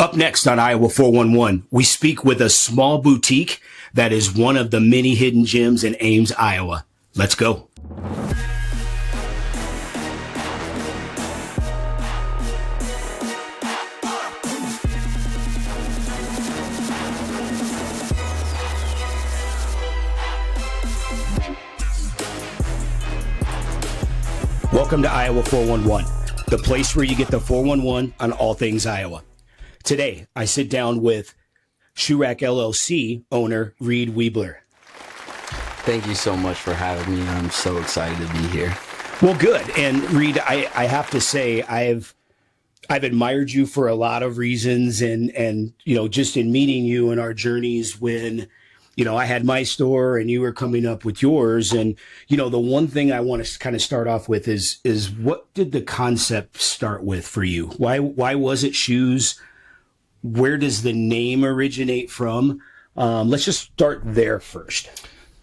Up next on Iowa 411, we speak with a small boutique that is one of the many hidden gems in Ames, Iowa. Let's go. Welcome to Iowa 411, the place where you get the 411 on all things Iowa. Today, I sit down with Shoe Rack LLC owner Reid Weibler. Thank you so much for having me. I'm so excited to be here. Well, good. And Reid, I have to say, I've admired you for a lot of reasons, and just in meeting you and our journeys when I had my store and you were coming up with yours. And, the one thing I want to kind of start off with is what did the concept start with for you? Why was it shoes? Where does the name originate from? Let's just start there first.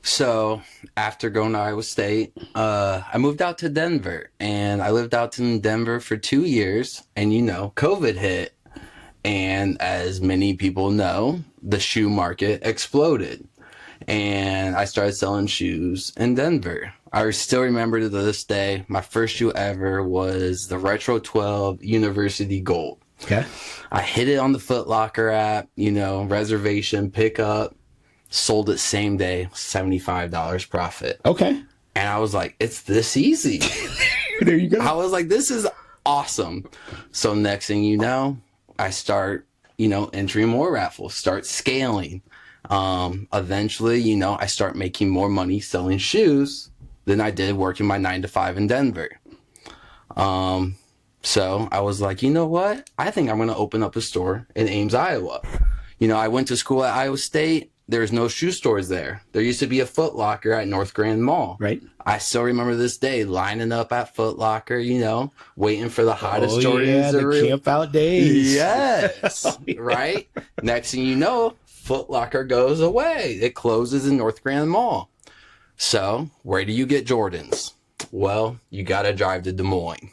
So after going to Iowa State, I moved out to Denver, and I lived out in Denver for 2 years, and COVID hit. And as many people know, the shoe market exploded, and I started selling shoes in Denver. I still remember to this day, my first shoe ever was the Retro 12 University Gold. Okay. I hit it on the Foot Locker app, reservation, pickup, sold it same day, $75 profit. Okay. And I was like, it's this easy. There you go. I was like, this is awesome. So next thing you know, I start, entering more raffles, start scaling. Eventually, I start making more money selling shoes than I did working my 9-to-5 in Denver. So I was like, you know what? I think I'm going to open up a store in Ames, Iowa. I went to school at Iowa State. There's no shoe stores there. There used to be a Foot Locker at North Grand Mall. Right. I still remember this day lining up at Foot Locker, waiting for the hottest Jordans. The camp out days. Yes. Oh, yeah. Right. Next thing you know, Foot Locker goes away. It closes in North Grand Mall. So where do you get Jordans? Well, you got to drive to Des Moines.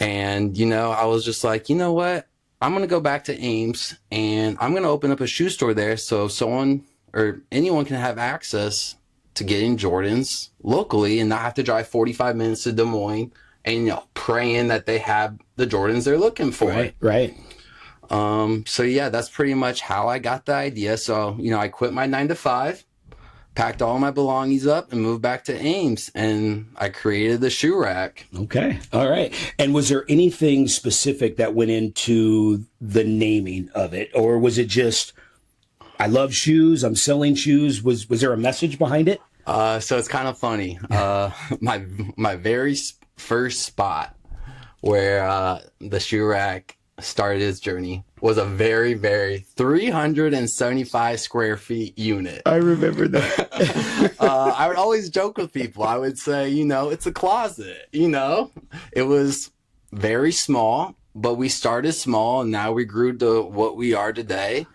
And, I was just like, you know what? I'm going to go back to Ames, and I'm going to open up a shoe store there so someone or anyone can have access to getting Jordans locally and not have to drive 45 minutes to Des Moines and, praying that they have the Jordans they're looking for. Right. So, yeah, that's pretty much how I got the idea. So, I quit my 9-to-5. Packed all my belongings up and moved back to Ames, and I created the Shoe Rack. Okay. All right. And was there anything specific that went into the naming of it, or was it just, I love shoes, I'm selling shoes? Was there a message behind it? So it's kind of funny. My very first spot where the Shoe Rack started its journey was a very, very 375 square feet unit. I remember that. I would always joke with people. I would say, it's a closet, It was very small, but we started small, and now we grew to what we are today.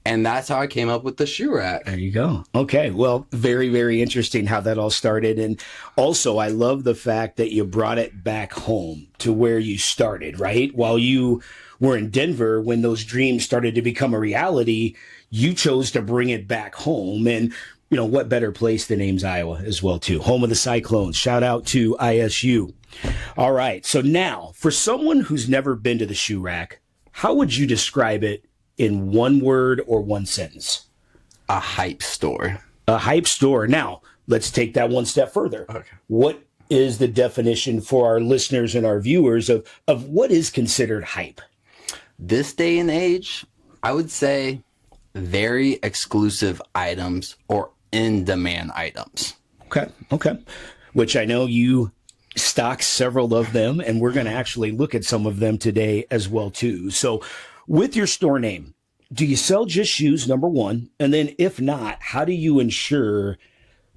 And that's how I came up with the Shoe Rack. There you go. Okay. Well, very, very interesting how that all started. And also, I love the fact that you brought it back home to where you started, right? While you were in Denver, when those dreams started to become a reality, you chose to bring it back home. And, what better place than Ames, Iowa as well, too. Home of the Cyclones. Shout out to ISU. All right. So now, for someone who's never been to the Shoe Rack, how would you describe it in one word or one sentence? A hype store. A hype store. Now, let's take that one step further. Okay. What is the definition for our listeners and our viewers of what is considered hype? This day and age, I would say very exclusive items or in-demand items. Okay. Which I know you stock several of them, and we're going to actually look at some of them today as well, too. So with your store name, do you sell just shoes, number one? And then if not, how do you ensure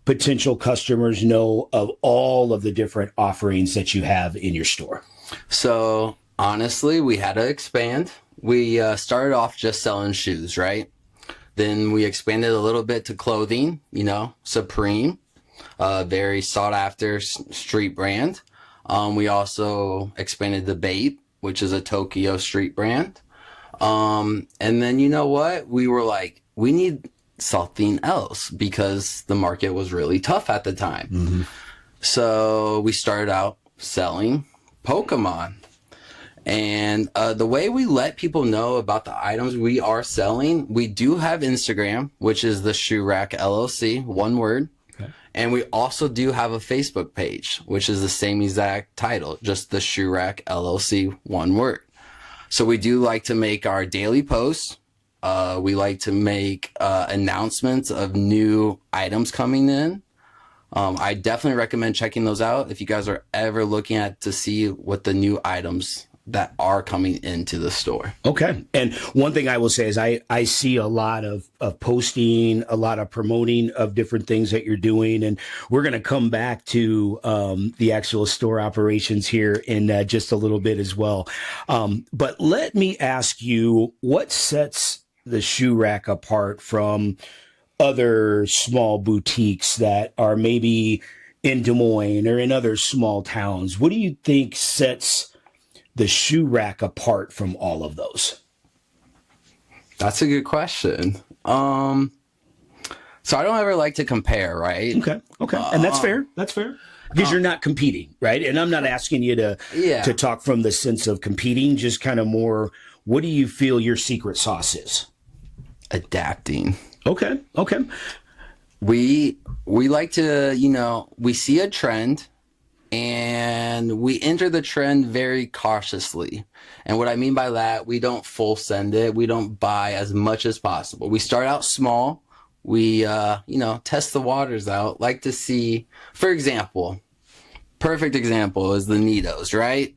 potential customers know of all of the different offerings that you have in your store? So honestly, we had to expand. We started off just selling shoes, right? Then we expanded a little bit to clothing, Supreme, very sought after street brand. We also expanded to Bape, which is a Tokyo street brand. And then you know what? We were like, we need something else because the market was really tough at the time. Mm-hmm. So we started out selling Pokemon. And the way we let people know about the items we are selling, we do have Instagram, which is the Shoe Rack LLC, one word. Okay. And we also do have a Facebook page, which is the same exact title, just the Shoe Rack LLC, one word. So we do like to make our daily posts. We like to make announcements of new items coming in. I definitely recommend checking those out if you guys are ever looking at to see what the new items that are coming into the store. Okay. And one thing I will say is I see a lot of posting, a lot of promoting of different things that you're doing. And we're going to come back to the actual store operations here in just a little bit as well. But let me ask you, what sets the Shoe Rack apart from other small boutiques that are maybe in Des Moines or in other small towns? What do you think sets the Shoe Rack apart from all of those? That's a good question. So I don't ever like to compare, right? Okay. And that's fair. That's fair. Because you're not competing, right? And I'm not asking you to talk from the sense of competing, just kind of more, what do you feel your secret sauce is? Adapting. Okay. We like to, we see a trend and we enter the trend very cautiously. And what I mean by that, we don't full send it. We don't buy as much as possible. We start out small. We, test the waters out. Like to see, for example, perfect example is the Nitos, right?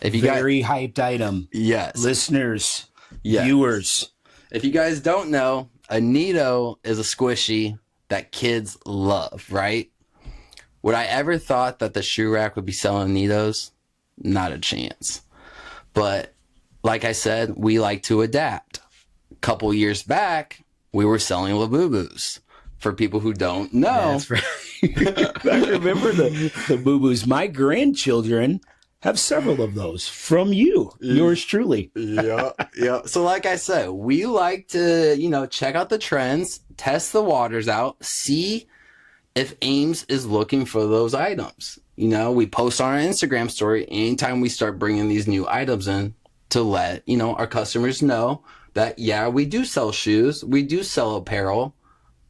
If you very hyped item. Yes. Listeners, viewers. If you guys don't know, a Nito is a squishy that kids love, right? Would I ever thought that the Shoe Rack would be selling Nitos? Not a chance. But like I said, we like to adapt. A couple years back, we were selling Labubus. For people who don't know. That's right. I remember the Boo-Boos. My grandchildren have several of those from you, yours truly. Yeah. So like I said, we like to, check out the trends, test the waters out, see if Ames is looking for those items. We post on our Instagram story anytime we start bringing these new items in to let, our customers know that, we do sell shoes, we do sell apparel,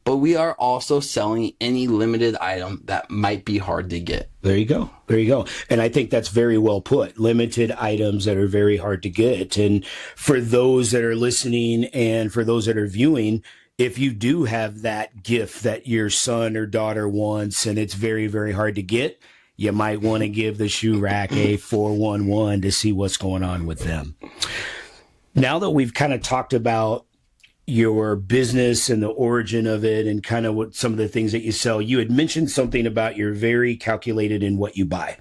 but we are also selling any limited item that might be hard to get. There you go. And I think that's very well put. Limited items that are very hard to get. And for those that are listening and for those that are viewing, if you do have that gift that your son or daughter wants and it's very, very hard to get, you might want to give the Shoe Rack a 411 to see what's going on with them. Now that we've kind of talked about your business and the origin of it and kind of what some of the things that you sell, you had mentioned something about you're very calculated in what you buy.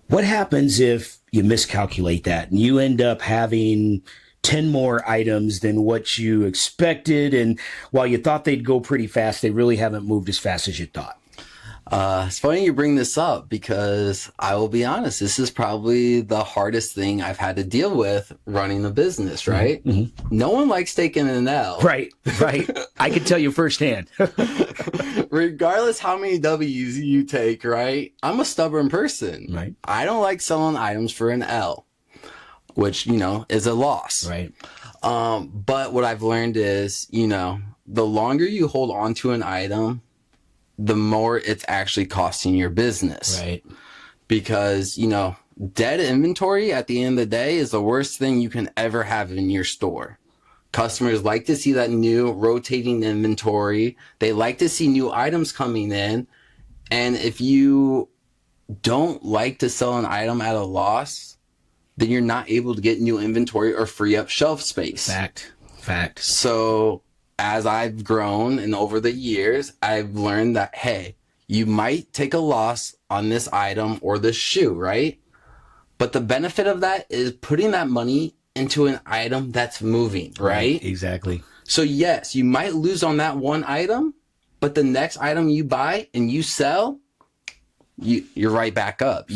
What happens if you miscalculate that and you end up having 10 more items than what you expected, and while you thought they'd go pretty fast, they really haven't moved as fast as you thought? It's funny you bring this up because I will be honest, this is probably the hardest thing I've had to deal with running a business, right? Mm-hmm. No one likes taking an L. Right. I can tell you firsthand. Regardless how many W's you take, right? I'm a stubborn person. Right. I don't like selling items for an L, which, is a loss. Right. But what I've learned is, the longer you hold on to an item, the more it's actually costing your business. Right. Because, dead inventory at the end of the day is the worst thing you can ever have in your store. Customers like to see that new rotating inventory. They like to see new items coming in. And if you don't like to sell an item at a loss, then you're not able to get new inventory or free up shelf space. Fact. So as I've grown and over the years, I've learned that, hey, you might take a loss on this item or this shoe, right? But the benefit of that is putting that money into an item that's moving, right? Exactly. So yes, you might lose on that one item, but the next item you buy and you sell, you're right back up,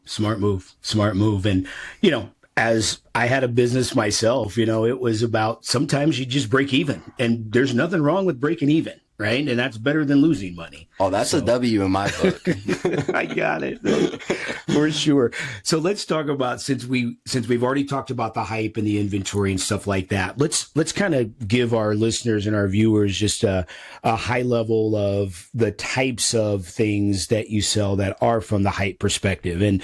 Smart move. And, as I had a business myself, it was about sometimes you just break even, and there's nothing wrong with breaking even, right? And that's better than losing money. Oh, that's a W in my book. I got it for sure. So let's talk about, since we've already talked about the hype and the inventory and stuff like that. Let's kind of give our listeners and our viewers just a high level of the types of things that you sell that are from the hype perspective. And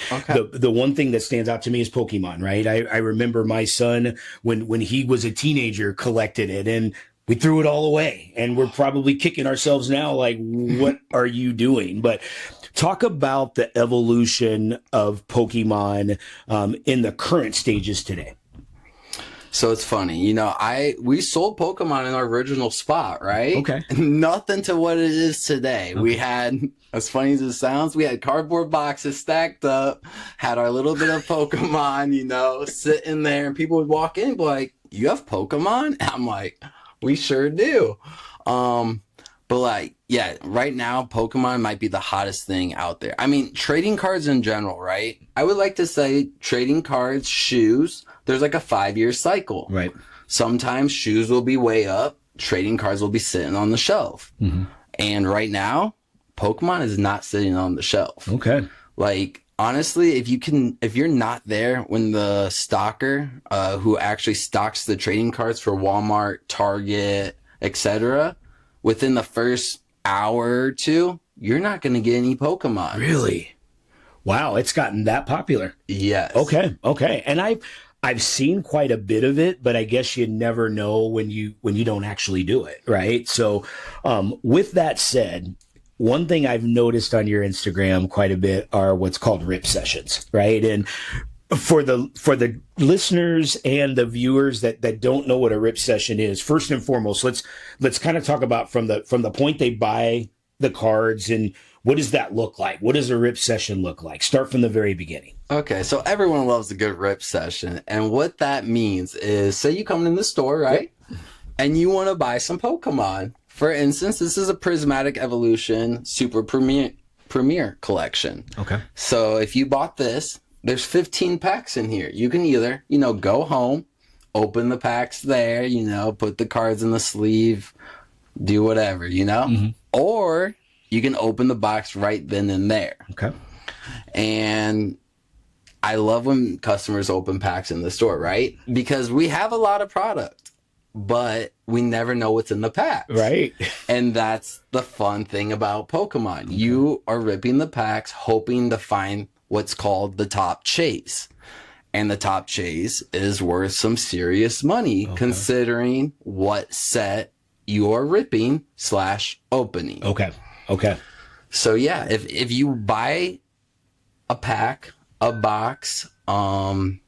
the one thing that stands out to me is Pokemon, right? I remember my son when he was a teenager collected it, and we threw it all away, and we're probably kicking ourselves now. Like, what are you doing? But talk about the evolution of Pokemon in the current stages today. So it's funny, we sold Pokemon in our original spot, right? Okay. Nothing to what it is today. Okay. We had, as funny as it sounds, we had cardboard boxes stacked up, had our little bit of Pokemon, sitting there, and people would walk in and be like, "You have Pokemon?" And I'm like, "We sure do." But right now, Pokemon might be the hottest thing out there. I mean, trading cards in general, right? I would like to say trading cards, shoes, there's like a 5-year cycle. Right. Sometimes shoes will be way up. Trading cards will be sitting on the shelf. Mm-hmm. And right now, Pokemon is not sitting on the shelf. Okay. Like, honestly, if you're not there when the stocker, who actually stocks the trading cards for Walmart, Target, etc., within the first hour or two, you're not going to get any Pokemon. Really? Wow, it's gotten that popular. Yes. Okay. And I've seen quite a bit of it, but I guess you never know when you don't actually do it, right? So, with that said, one thing I've noticed on your Instagram quite a bit are what's called rip sessions, right? And for the listeners and the viewers that don't know what a rip session is, first and foremost, let's kind of talk about from the point they buy the cards, and what does that look like? What does a rip session look like? Start from the very beginning. Okay, so everyone loves a good rip session, and what that means is, say you come in the store, right? Yep. And you want to buy some Pokemon. For instance, this is a Prismatic Evolution Super Premier collection. Okay. So if you bought this, there's 15 packs in here. You can either, go home, open the packs there, put the cards in the sleeve, do whatever, Mm-hmm. Or you can open the box right then and there. Okay. And I love when customers open packs in the store, right? Because we have a lot of product, but we never know what's in the packs. Right. And that's the fun thing about Pokemon. Okay. You are ripping the packs, hoping to find what's called the top chase. And the top chase is worth some serious money, considering what set you are ripping / opening. Okay. So yeah, if you buy a pack, a box, and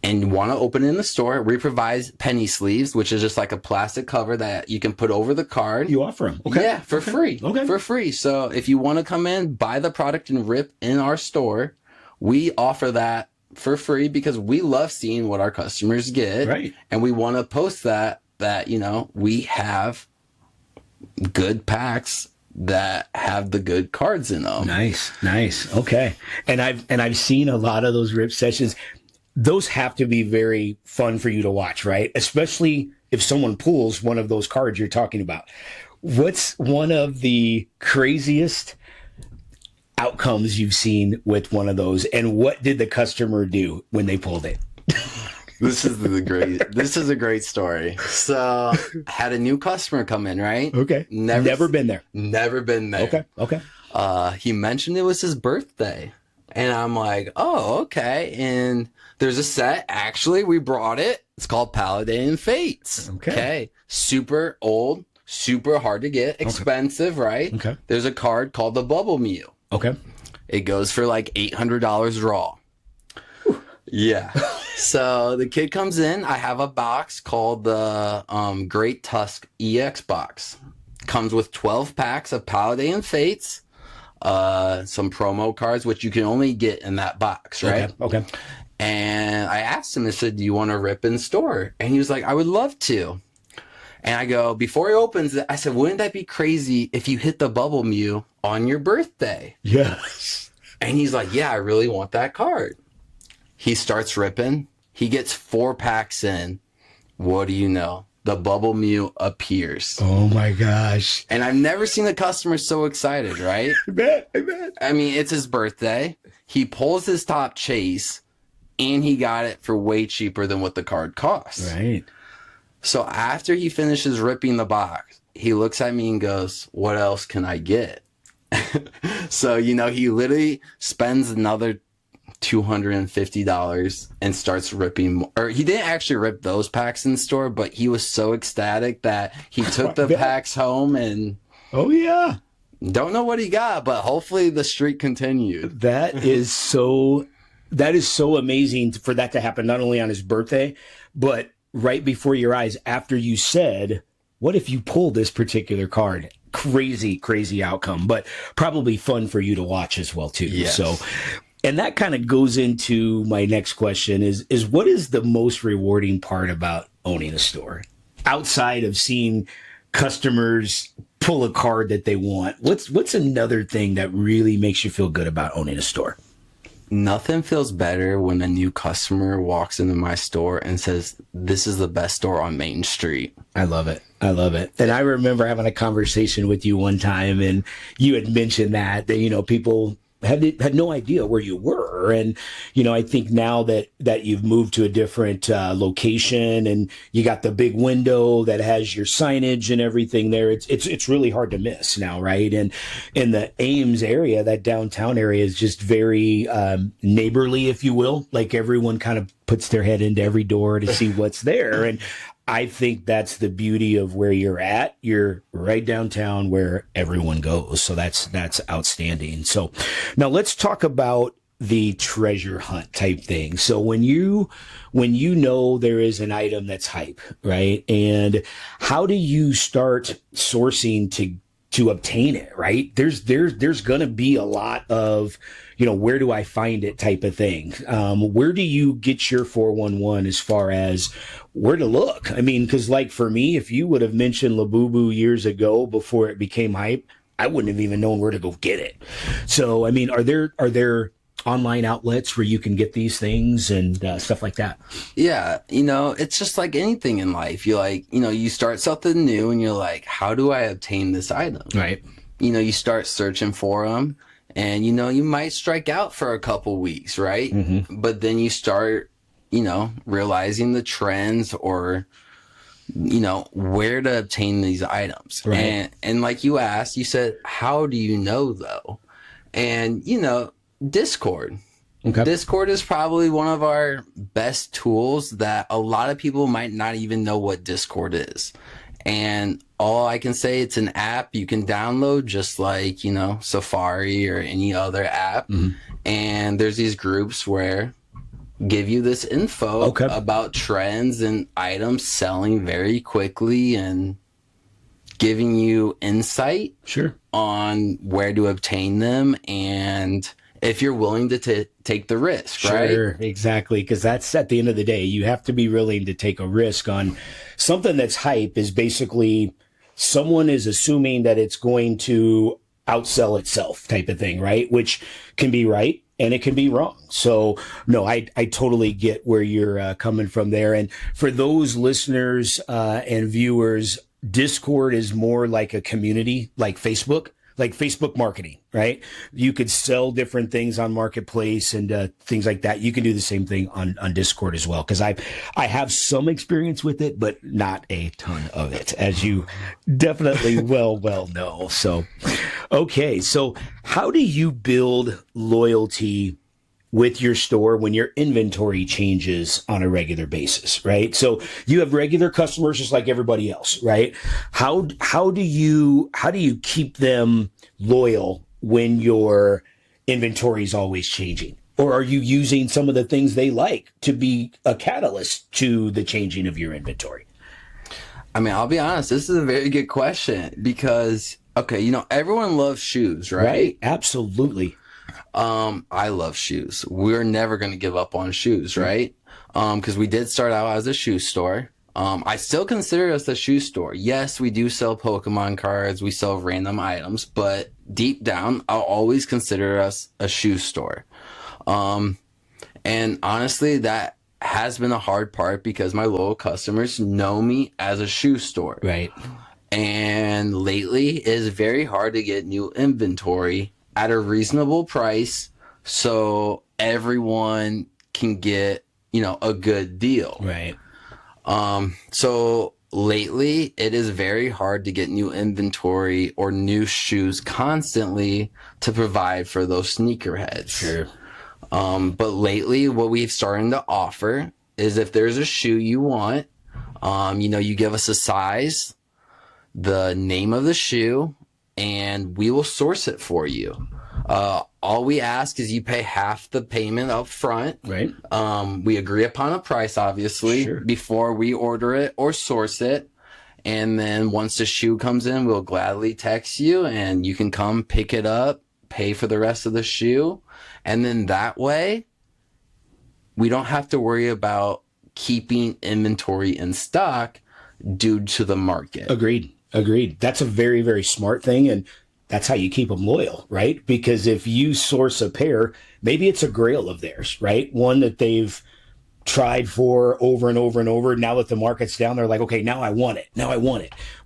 you want to open it in the store, we provide penny sleeves, which is just like a plastic cover that you can put over the card. You offer them? Okay. Yeah, for free. Okay. For free. So if you want to come in, buy the product and rip in our store, we offer that for free because we love seeing what our customers get. Right. And we want to post that we have good packs that have the good cards in them. Nice. Okay. And I've seen a lot of those rip sessions. Those have to be very fun for you to watch, right? Especially if someone pulls one of those cards you're talking about. What's one of the craziest outcomes you've seen with one of those, and what did the customer do when they pulled it? This is a great story. So I had a new customer come in, right? Okay. Never been there. Never been there. Okay. He mentioned it was his birthday. And I'm like, oh, okay. And there's a set. Actually, we brought it. It's called Paladin Fates. Okay. Super old, super hard to get, expensive, right? Okay. There's a card called the Bubble Mew. Okay. It goes for like $800 raw. Whew. Yeah. So the kid comes in. I have a box called the Great Tusk EX box. Comes with 12 packs of Paladin Fates, some promo cards, which you can only get in that box, right? Okay. And I asked him, I said, do you want to rip in store? And he was like, I would love to. And I go, before he opens it, I said, wouldn't that be crazy if you hit the Bubble Mew on your birthday? Yes. And he's like, yeah, I really want that card. He starts ripping. He gets 4 packs in. What do you know? The bubble mule appears. Oh my gosh. And I've never seen a customer so excited, right? I bet. I mean, it's his birthday. He pulls his top chase, and he got it for way cheaper than what the card costs. Right. So after he finishes ripping the box, he looks at me and goes, what else can I get? So, you know, he literally spends another $250 and starts ripping, or he didn't actually rip those packs in the store, but he was so ecstatic that he took the packs home and oh yeah, don't know what he got, but hopefully the streak continued. that is so amazing for that to happen, not only on his birthday, but right before your eyes after you said, what if you pulled this particular card? Crazy outcome, but probably fun for you to watch as well too. Yes. So, and that kind of goes into my next question is what is the most rewarding part about owning a store outside of seeing customers pull a card that they want? What's another thing that really makes you feel good about owning a store? Nothing feels better when a new customer walks into my store and says, this is the best store on Main Street. I love it. And I remember having a conversation with you one time, and you had mentioned that you know, people had no idea where you were. And, you know, I think now that you've moved to a different location and you got the big window that has your signage and everything there, it's really hard to miss now, right? And in the Ames area, that downtown area is just very neighborly, if you will. Like everyone kind of puts their head into every door to see what's there. And I think that's the beauty of where you're at. You're right downtown where everyone goes. So that's outstanding. So now let's talk about the treasure hunt type thing. So when you know there is an item that's hype, right? And how do you start sourcing to obtain it, right? There's going to be a lot of, you know, where do I find it type of thing. Where do you get your 411 as far as where to look? I mean, because like for me, if you would have mentioned Labubu years ago before it became hype, I wouldn't have even known where to go get it. So, I mean, are there online outlets where you can get these things and stuff like that? Yeah, you know, it's just like anything in life. You like, you know, you start something new and you're like, how do I obtain this item? Right. You know, you start searching for them and, you know, you might strike out for a couple weeks, right? Mm-hmm. But then you start, you know, realizing the trends or, you know, where to obtain these items. Right. And like you asked, you said, how do you know though? And, you know, Discord. Okay. Discord is probably one of our best tools that a lot of people might not even know what Discord is. And all I can say, it's an app you can download just like, you know, Safari or any other app. Mm-hmm. And there's these groups where give you this info about trends and items selling very quickly and giving you insight on where to obtain them and if you're willing to take the risk, right? Sure, exactly. Because that's at the end of the day, you have to be willing to take a risk on something that's hype. Is basically someone is assuming that it's going to outsell itself type of thing, right? Which can be right and it can be wrong. So no, I totally get where you're coming from there. And for those listeners and viewers, Discord is more like a community, like Facebook marketing, right? You could sell different things on Marketplace and things like that. You can do the same thing on Discord as well. Cause I have some experience with it, but not a ton of it, as you definitely well know. So, okay. So how do you build loyalty with your store when your inventory changes on a regular basis, right? So you have regular customers just like everybody else, right? How do you keep them loyal when your inventory is always changing? Or are you using some of the things they like to be a catalyst to the changing of your inventory? I mean, I'll be honest, this is a very good question because, okay, you know, everyone loves shoes, right? Right, absolutely. I love shoes. We're never going to give up on shoes, right? Because we did start out as a shoe store. I still consider us a shoe store. Yes, we do sell Pokemon cards. We sell random items, but deep down, I'll always consider us a shoe store. And And honestly, that has been a hard part because my loyal customers know me as a shoe store. Right. And lately, it is very hard to get new inventory at a reasonable price so everyone can get, a good deal. Right. So lately, it is very hard to get new inventory or new shoes constantly to provide for those sneakerheads. Sure. But lately, what we've started to offer is if there's a shoe you want, you give us a size, the name of the shoe, and we will source it for you. All we ask is you pay half the payment up front. Right. We agree upon a price, obviously, Sure. before we order it or source it. And then once the shoe comes in, we'll gladly text you and you can come pick it up, pay for the rest of the shoe. And then that way, we don't have to worry about keeping inventory in stock due to the market. Agreed. That's a very, very smart thing. And that's how you keep them loyal, right? Because if you source a pair, maybe it's a grail of theirs, right? One that they've tried for over and over and over. Now that the market's down, they're like, okay, now I want it.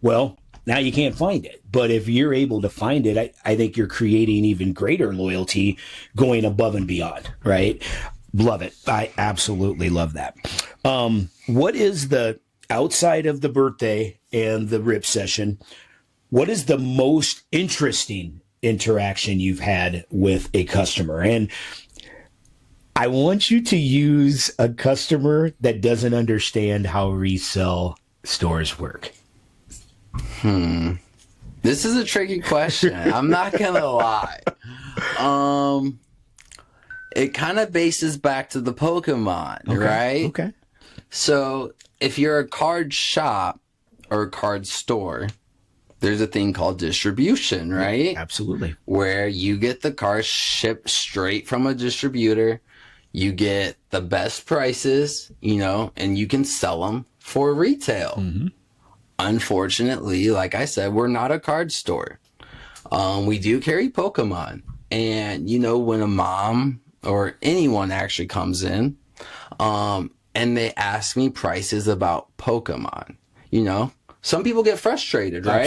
Well, now you can't find it. But if you're able to find it, I think you're creating even greater loyalty going above and beyond, right? Love it. I absolutely love that. What is the, outside of the birthday and the rip session, what is the most interesting interaction you've had with a customer? And I want you to use a customer that doesn't understand how resale stores work. This is a tricky question. I'm not going to lie. It kind of bases back to the Pokemon, right? Okay. So if you're a card shop or a card store, there's a thing called distribution, right? Absolutely. Where you get the cards shipped straight from a distributor. You get the best prices, and you can sell them for retail. Mm-hmm. Unfortunately, like I said, we're not a card store. We do carry Pokemon. And, when a mom or anyone actually comes in and they ask me prices about Pokemon, some people get frustrated, right?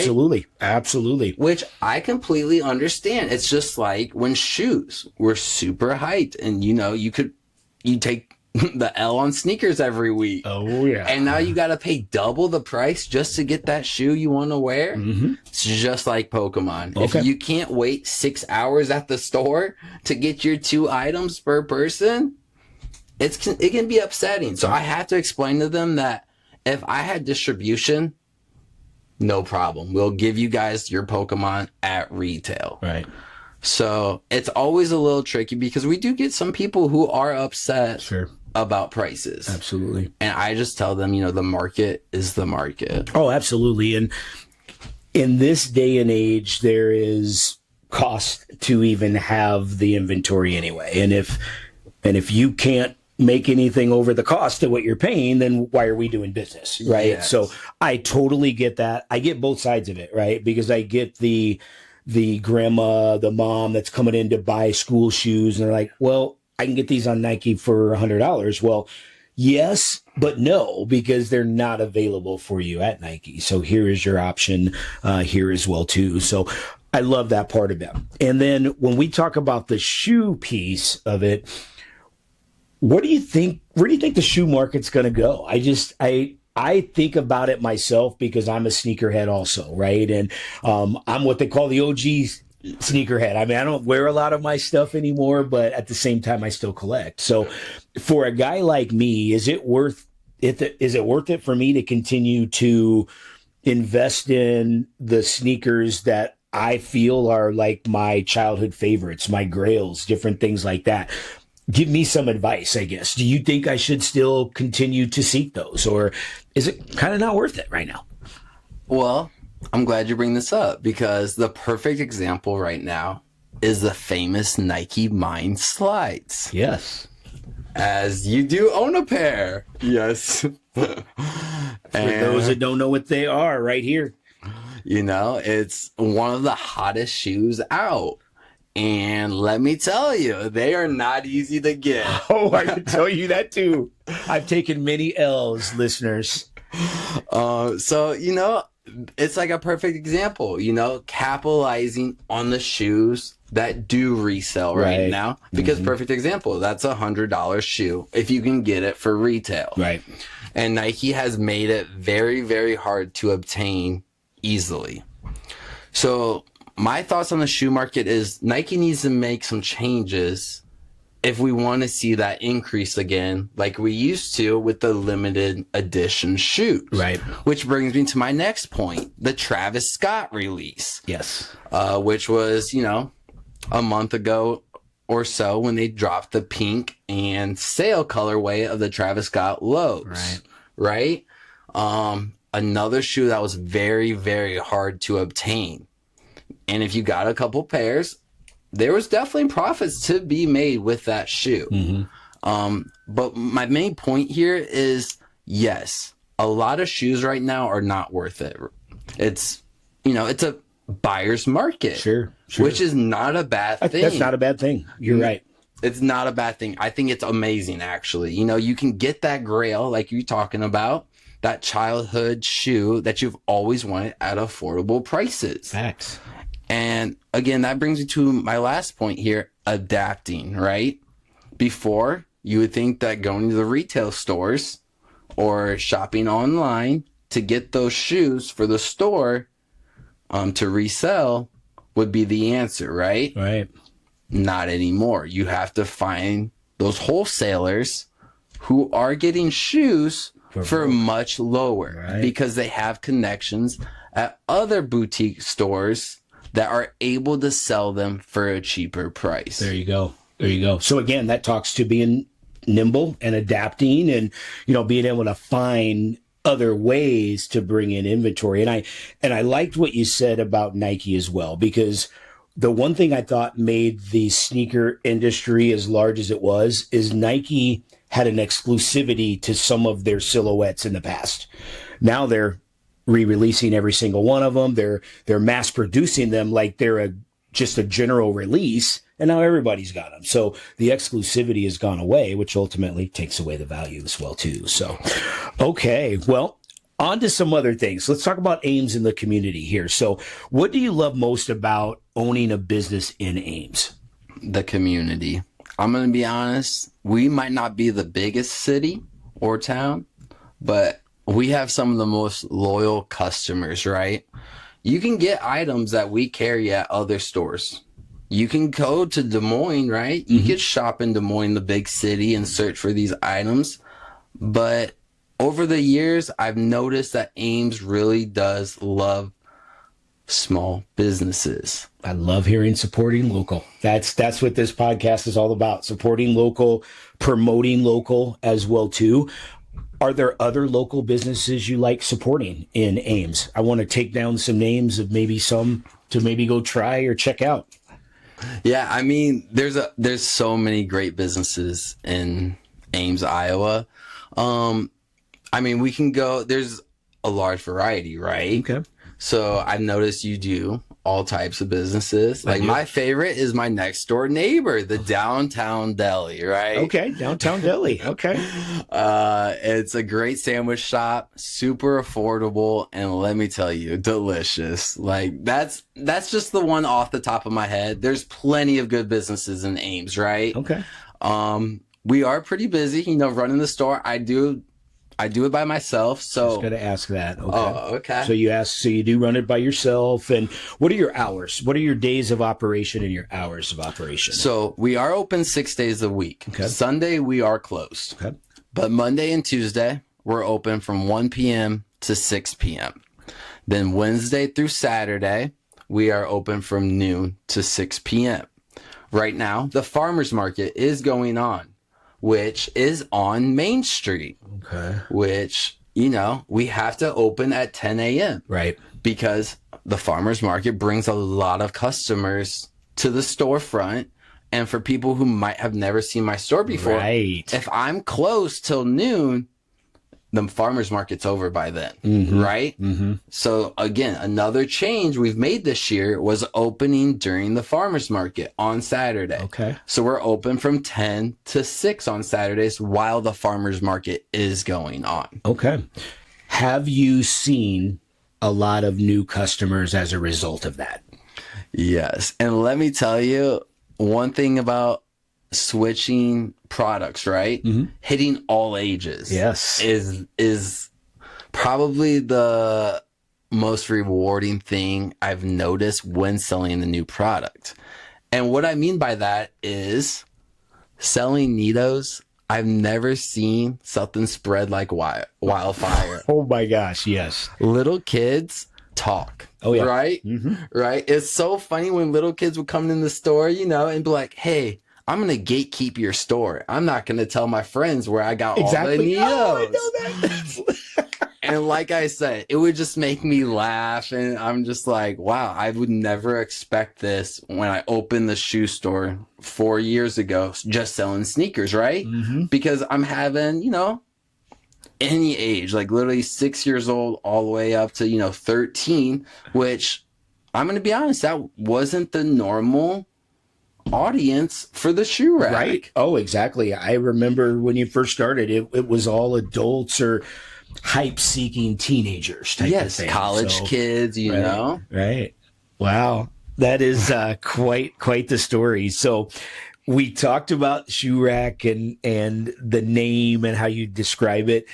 Absolutely. Which I completely understand. It's just like when shoes were super hyped and, you take the L on sneakers every week. Oh, yeah. And now you got to pay double the price just to get that shoe you want to wear. Mm-hmm. It's just like Pokemon. Okay. If you can't wait 6 hours at the store to get your 2 items per person, it can be upsetting. So I have to explain to them that if I had distribution, no problem. We'll give you guys your Pokemon at retail. Right. So it's always a little tricky because we do get some people who are upset about prices. Absolutely. And I just tell them, the market is the market. Oh, absolutely. And in this day and age, there is cost to even have the inventory anyway. And if you can't make anything over the cost of what you're paying, then why are we doing business, right? Yes. So I totally get that. I get both sides of it, right? Because I get the grandma, the mom that's coming in to buy school shoes, and they're like, well, I can get these on Nike for $100. Well, yes, but no, because they're not available for you at Nike. So here is your option here as well, too. So I love that part of it. And then when we talk about the shoe piece of it, what do you think? Where do you think the shoe market's going to go? I think about it myself because I'm a sneakerhead also, right? And I'm what they call the OG sneakerhead. I mean, I don't wear a lot of my stuff anymore, but at the same time, I still collect. So for a guy like me, is it worth it for me to continue to invest in the sneakers that I feel are like my childhood favorites, my grails, different things like that? Give me some advice, I guess. Do you think I should still continue to seek those, or is it kind of not worth it right now? Well, I'm glad you bring this up because the perfect example right now is the famous Nike Mind Slides. Yes. As you do own a pair. Yes. For those that don't know what they are, right here. It's one of the hottest shoes out. And let me tell you, they are not easy to get. Oh, I can tell you that too. I've taken many L's, listeners. So, it's like a perfect example, capitalizing on the shoes that do resell right now. Because perfect example, that's $100 shoe if you can get it for retail. Right. And Nike has made it very, very hard to obtain easily. So my thoughts on the shoe market is Nike needs to make some changes if we want to see that increase again, like we used to with the limited edition shoes. Right. Which brings me to my next point, the Travis Scott release. Yes. Which was, a month ago or so when they dropped the pink and sail colorway of the Travis Scott lows. Right. Another shoe that was very, very hard to obtain. And if you got a couple pairs, there was definitely profits to be made with that shoe. But my main point here is, yes, a lot of shoes right now are not worth it. It's, it's a buyer's market. Sure. Which is not a bad thing. That's not a bad thing. You're right. It's not a bad thing. I think it's amazing, actually. You can get that grail, like you're talking about, that childhood shoe that you've always wanted at affordable prices. Facts. And again, that brings me to my last point here, adapting, right? Before, you would think that going to the retail stores or shopping online to get those shoes for the store to resell would be the answer, right? Right. Not anymore. You have to find those wholesalers who are getting shoes for much lower because they have connections at other boutique stores that are able to sell them for a cheaper price. There you go. So again, that talks to being nimble and adapting and, being able to find other ways to bring in inventory. And I liked what you said about Nike as well, because the one thing I thought made the sneaker industry as large as it was is Nike had an exclusivity to some of their silhouettes in the past. Now they're re-releasing every single one of them. They're mass producing them like they're just a general release, and now everybody's got them. So the exclusivity has gone away, which ultimately takes away the value as well too. So, okay, well, on to some other things. Let's talk about Ames in the community here. So what do you love most about owning a business in Ames? The community. I'm going to be honest. We might not be the biggest city or town, but we have some of the most loyal customers, right? You can get items that we carry at other stores. You can go to Des Moines, right? You can shop in Des Moines, the big city, and search for these items. But over the years, I've noticed that Ames really does love small businesses. I love hearing supporting local. That's what this podcast is all about. Supporting local, promoting local as well too. Are there other local businesses you like supporting in Ames? I want to take down some names of maybe some to maybe go try or check out. Yeah, I mean, there's so many great businesses in Ames, Iowa. I mean, we can go, there's a large variety, right? Okay. So I've noticed you do all types of businesses. Like my favorite is my next door neighbor, the Downtown Deli, right? Okay, Downtown Deli. Okay. It's a great sandwich shop, super affordable, and let me tell you, delicious. Like that's just the one off the top of my head. There's plenty of good businesses in Ames, right? Okay. We are pretty busy, running the store. I do it by myself. So I was going to ask that. Okay. Oh, okay. So you do run it by yourself. And what are your hours? What are your days of operation and your hours of operation? So we are open 6 days a week. Okay. Sunday we are closed. Okay. But Monday and Tuesday we're open from 1 p.m. to 6 p.m. Then Wednesday through Saturday we are open from noon to 6 p.m. Right now the farmers market is going on, which is on Main Street. Okay. Which, we have to open at 10 a.m. Right. Because the farmer's market brings a lot of customers to the storefront. And for people who might have never seen my store before, right. If I'm closed till noon, the farmer's market's over by then, Mm-hmm. right? Mm-hmm. So again, another change we've made this year was opening during the farmer's market on Saturday. Okay. So we're open from 10 to 6 on Saturdays while the farmer's market is going on. Okay. Have you seen a lot of new customers as a result of that? Yes. And let me tell you one thing about switching products, right? Mm-hmm. Hitting all ages. Yes. Is probably the most rewarding thing I've noticed when selling a new product. And what I mean by that is selling Nitos, I've never seen something spread like wildfire. Oh my gosh, yes. Little kids talk. Oh, yeah. Right? Mm-hmm. Right? It's so funny when little kids would come in the store, you know, and be like, hey, I'm going to gatekeep your store. I'm not going to tell my friends where I got Exactly. all the Nitos. Oh, I know that. And like I said, it would just make me laugh. And I'm just like, wow, I would never expect this when I opened the shoe store 4 years ago, just selling sneakers, right? Mm-hmm. Because I'm having, you know, any age, like literally 6 years old all the way up to, you know, 13, which I'm going to be honest, that wasn't the normal audience for the shoe rack. Right. Oh, exactly. I remember when you first started, it was all adults or hype-seeking teenagers type of thing. College kids, you know. Right. Wow. That is quite the story. So we talked about Shoe Rack and the name and how you describe it.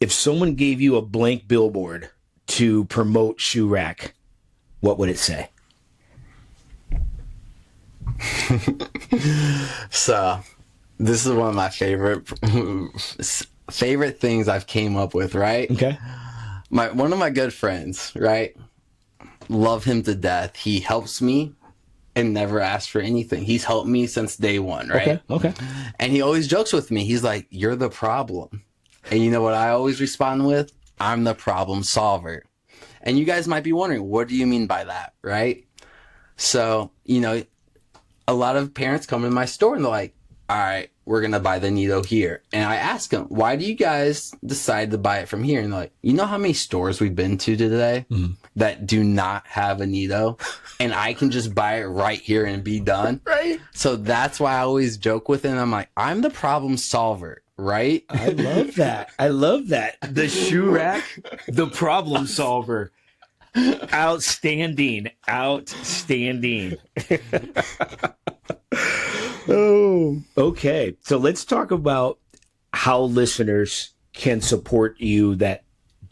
If someone gave you a blank billboard to promote Shoe Rack, what would it say? So this is one of my favorite things I've came up with, right? Okay. One of my good friends, right? Love him to death. He helps me and never asks for anything. He's helped me since day one, right? Okay. And he always jokes with me. He's like, you're the problem. And you know what I always respond with? I'm the problem solver. And you guys might be wondering, what do you mean by that, right? So, you know, a lot of parents come in my store and they're like, all right, we're going to buy the Nito here. And I ask them, why do you guys decide to buy it from here? And they're like, you know how many stores we've been to today that do not have a Nito? And I can just buy it right here and be done. Right. So that's why I always joke with it. And I'm like, I'm the problem solver, right? I love that. I love that. The Shoe Rack, the problem solver. Outstanding. Oh, okay. So let's talk about how listeners can support you that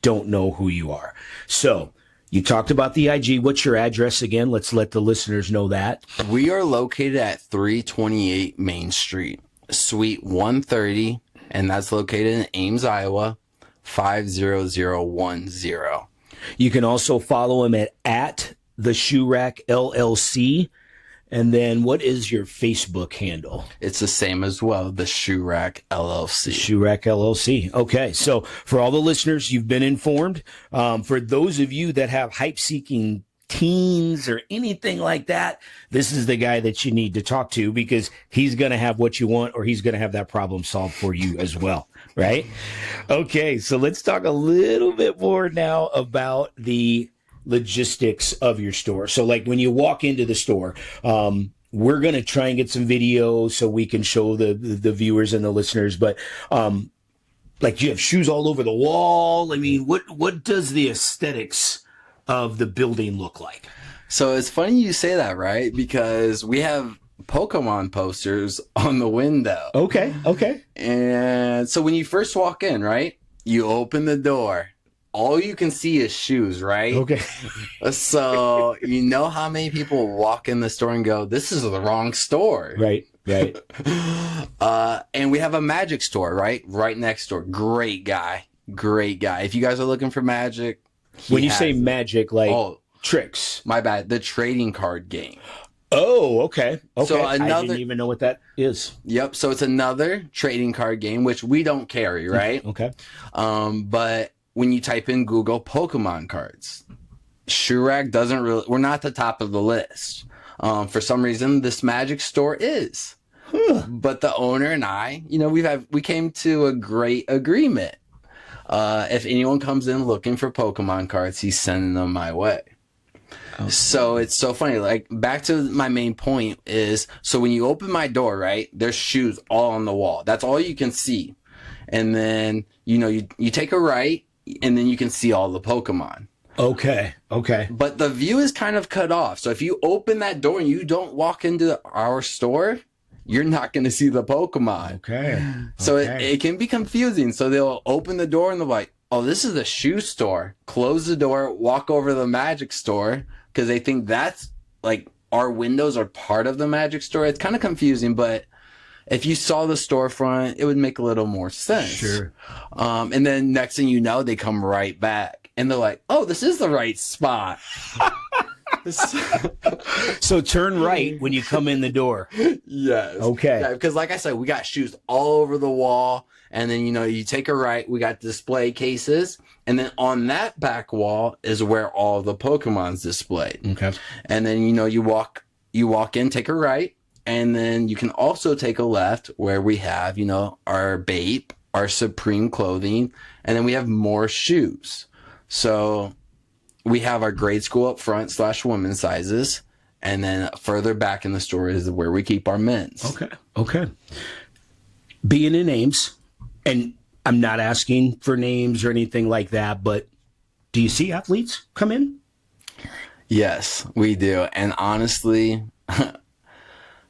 don't know who you are. So you talked about the IG. What's your address again? Let's let the listeners know that. We are located at 328 Main Street, Suite 130, and that's located in Ames, Iowa, 50010. You can also follow him at the Shoe Rack LLC. And then what is your Facebook handle? It's the same as well, the Shoe Rack LLC. Shoe Rack LLC. Okay, so for all the listeners, you've been informed. For those of you that have hype-seeking teens or anything like that, this is the guy that you need to talk to because he's going to have what you want or he's going to have that problem solved for you as well, right? Okay, so let's talk a little bit more now about the logistics of your store. So like when you walk into the store, we're going to try and get some video so we can show the viewers and the listeners, but like you have shoes all over the wall. I mean, what does the aesthetics of the building look like? So it's funny you say that, right? Because we have Pokemon posters on the window. Okay. And so when you first walk in, right, you open the door. All you can see is shoes, right? Okay. So you know how many people walk in the store and go, this is the wrong store. Right. And we have a magic store, right? Right next door. Great guy. If you guys are looking for magic. When you say magic, like tricks. My bad. The trading card game. Oh, okay. So I didn't even know what that is. Yep. So it's another trading card game, which we don't carry, right? Okay. But when you type in Google Pokemon cards, Shoe Rack doesn't really, we're not the top of the list. For some reason, this magic store is. But the owner and I, you know, we came to a great agreement. If anyone comes in looking for Pokemon cards, he's sending them my way. Oh. So it's so funny. Like, back to my main point is, so when you open my door, right, there's shoes all on the wall. That's all you can see. And then, you take a right, and then you can see all the Pokemon. Okay. But the view is kind of cut off. So if you open that door and you don't walk into our store, you're not going to see the Pokemon. Okay. So it can be confusing. So they'll open the door and they're like, oh, this is a shoe store. Close the door, walk over to the Magic store, because they think that's like our windows are part of the Magic store. It's kind of confusing, but if you saw the storefront, it would make a little more sense. Sure. And then next thing you know, they come right back and they're like, oh, this is the right spot. So turn right when you come in the door. Yes. Okay. Yeah, because like I said, we got shoes all over the wall. And then, you take a right, we got display cases. And then on that back wall is where all the Pokemon's displayed. Okay. And then, you walk in, take a right. And then you can also take a left where we have, our Bape, our Supreme clothing. And then we have more shoes. So we have our grade school up front / women's sizes. And then further back in the store is where we keep our men's. Okay. Being in Ames, and I'm not asking for names or anything like that, but do you see athletes come in? Yes, we do. And honestly,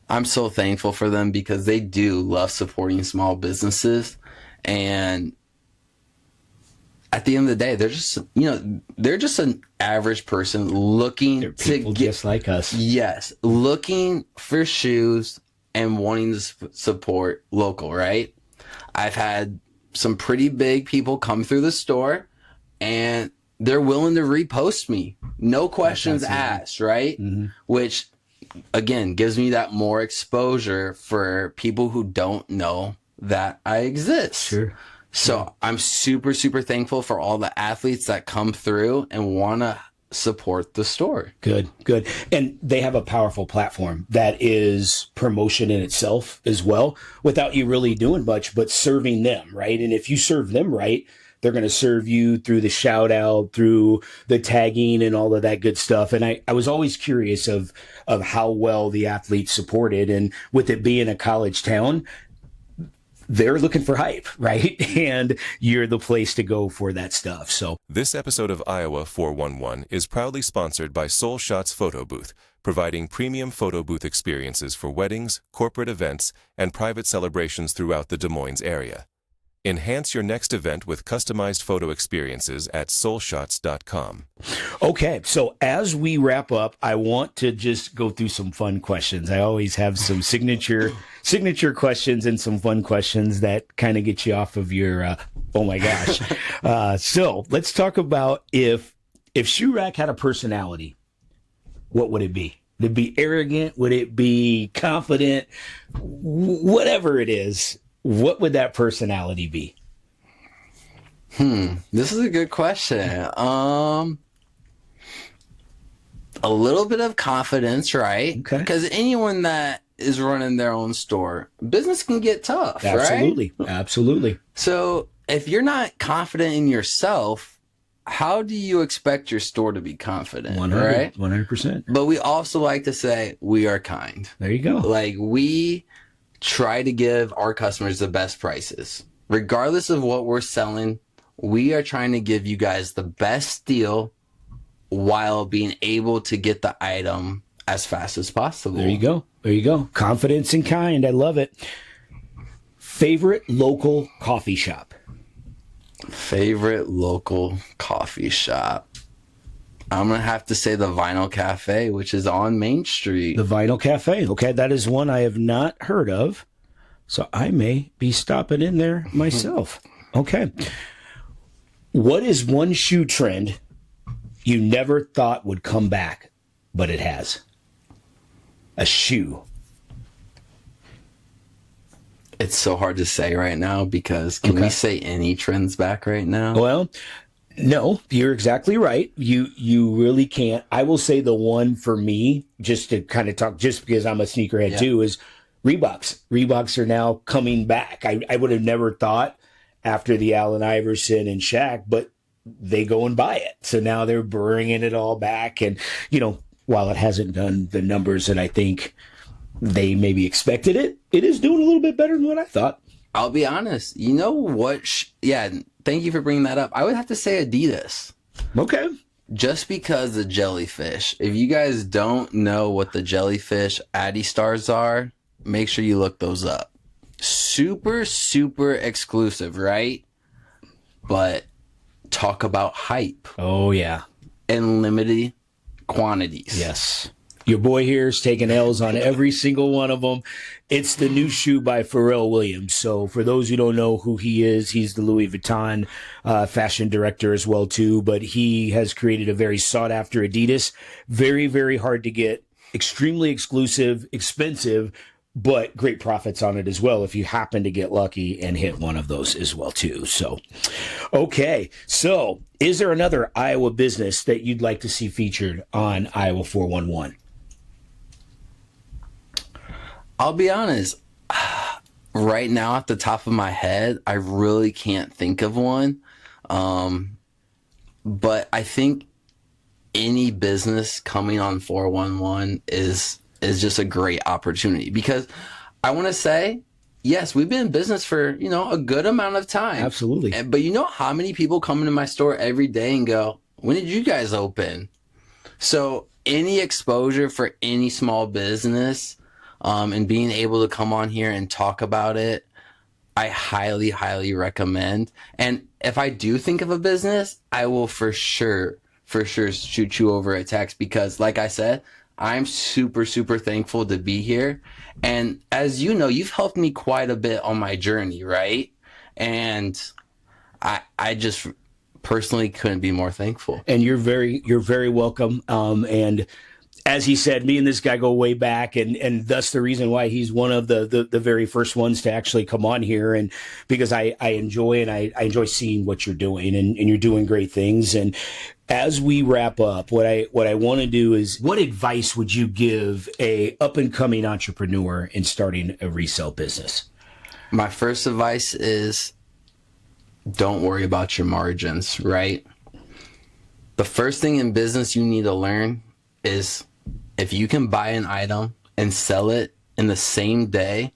I'm so thankful for them because they do love supporting small businesses. And at the end of the day, they're just an average person looking They're people to get, just like us. Yes, looking for shoes and wanting to support local, right? I've had some pretty big people come through the store and they're willing to repost me. No questions asked, right? Mm-hmm. Which, again, gives me that more exposure for people who don't know that I exist. Sure. So I'm super, super thankful for all the athletes that come through and want to support the store. Good. And they have a powerful platform that is promotion in itself as well, without you really doing much, but serving them, right? And if you serve them right, they're going to serve you through the shout out, through the tagging and all of that good stuff. And I was always curious of how well the athletes supported. And with it being a college town, they're looking for hype, right? And you're the place to go for that stuff. So this episode of Iowa 411 is proudly sponsored by Soul Shots Photo Booth, providing premium photo booth experiences for weddings, corporate events, and private celebrations throughout the Des Moines area. Enhance your next event with customized photo experiences at soulshots.com. Okay, so as we wrap up, I want to just go through some fun questions. I always have some signature questions and some fun questions that kind of get you off of your, oh my gosh. So let's talk about if Shoe Rack had a personality, what would it be? Would it be arrogant? Would it be confident? Whatever it is. What would that personality be? This is a good question. A little bit of confidence, right? Okay. Because anyone that is running their own store, business can get tough, Absolutely. right? Absolutely. So if you're not confident in yourself, how do you expect your store to be confident, 100, right? 100%. But we also like to say we are kind. There you go. Like, we try to give our customers the best prices. Regardless of what we're selling, we are trying to give you guys the best deal while being able to get the item as fast as possible. There you go. Confidence and kind. I love it. Favorite local coffee shop? Favorite local coffee shop? I'm going to have to say the Vinyl Cafe, which is on Main Street. The Vinyl Cafe. Okay, that is one I have not heard of, so I may be stopping in there myself. Okay. What is one shoe trend you never thought would come back, but it has? A shoe. It's so hard to say right now because can we say any trends back right now? Well, no, you're exactly right. You really can't. I will say the one for me, just to kind of talk, just because I'm a sneakerhead too, is Reeboks. Reeboks are now coming back. I would have never thought after the Allen Iverson and Shaq, but they go and buy it. So now they're bringing it all back. And, while it hasn't done the numbers that I think they maybe expected it is doing a little bit better than what I thought. I'll be honest. You know what? Thank you for bringing that up. I would have to say Adidas. Okay. Just because the jellyfish. If you guys don't know what the jellyfish Addy stars are, make sure you look those up. Super, super exclusive, right? But talk about hype. Oh, yeah. And limited quantities. Yes. Your boy here is taking L's on every single one of them. It's the new shoe by Pharrell Williams. So for those who don't know who he is, he's the Louis Vuitton fashion director as well, too. But he has created a very sought-after Adidas. Very, very hard to get. Extremely exclusive, expensive, but great profits on it as well if you happen to get lucky and hit one of those as well, too. So, okay. So is there another Iowa business that you'd like to see featured on Iowa 411? I'll be honest. Right now, at the top of my head, I really can't think of one. But I think any business coming on 411 is just a great opportunity, because I want to say, yes, we've been in business for, a good amount of time. Absolutely. But you know how many people come into my store every day and go, when did you guys open? So any exposure for any small business, and being able to come on here and talk about it, I highly, highly recommend. And if I do think of a business, I will for sure shoot you over a text, because like I said, I'm super, super thankful to be here. And as you know, you've helped me quite a bit on my journey, right? And I just personally couldn't be more thankful. And you're very welcome. And as he said, me and this guy go way back, and that's the reason why he's one of the very first ones to actually come on here. And because I enjoy seeing what you're doing, and you're doing great things. And as we wrap up, what I want to do is, what advice would you give a up and coming entrepreneur in starting a resale business? My first advice is, don't worry about your margins, right? The first thing in business you need to learn is, if you can buy an item and sell it in the same day,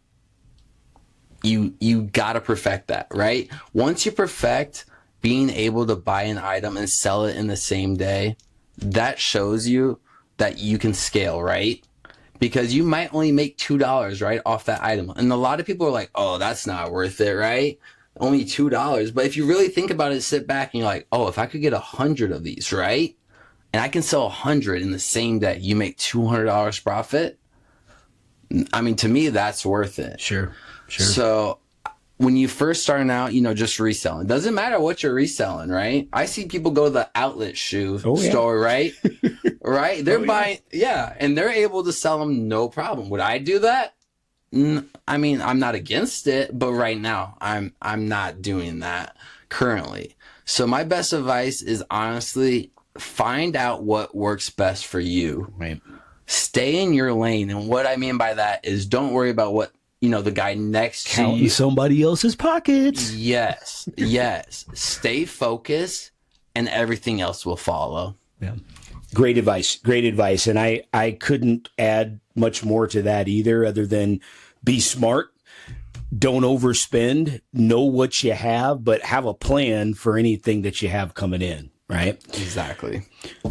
you gotta perfect that, right? Once you perfect being able to buy an item and sell it in the same day, that shows you that you can scale, right? Because you might only make $2, right, off that item. And a lot of people are like, oh, that's not worth it, right? Only $2. But if you really think about it, sit back and you're like, oh, if I could get 100 of these, right? And I can sell 100 in the same day, you make $200 profit. I mean, to me, that's worth it. Sure. So when you first starting out, just reselling, doesn't matter what you're reselling, right? I see people go to the outlet shoe store, right? Right? They're buying, and they're able to sell them no problem. Would I do that? I mean, I'm not against it, but right now I'm not doing that currently. So my best advice is, honestly, find out what works best for you. Right. Stay in your lane. And what I mean by that is, don't worry about what, the guy next to Counting you. somebody else's pockets. Yes. Stay focused and everything else will follow. Yeah. Great advice. And I couldn't add much more to that either, other than be smart. Don't overspend. Know what you have, but have a plan for anything that you have coming in. Right? Exactly.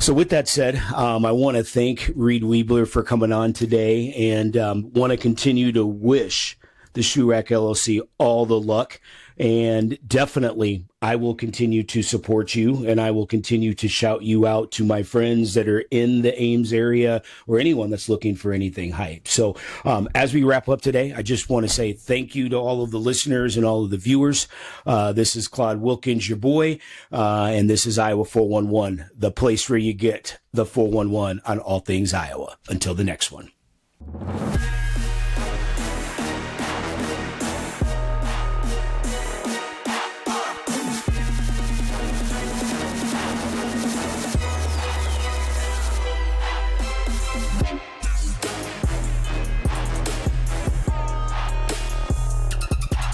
So with that said, I want to thank Reid Weibler for coming on today, and want to continue to wish the Shoe Rack LLC all the luck. And definitely, I will continue to support you, and I will continue to shout you out to my friends that are in the Ames area, or anyone that's looking for anything hype. So as we wrap up today, I just want to say thank you to all of the listeners and all of the viewers. This is Claude Wilkins, your boy, and this is Iowa 411, the place where you get the 411 on all things Iowa. Until the next one.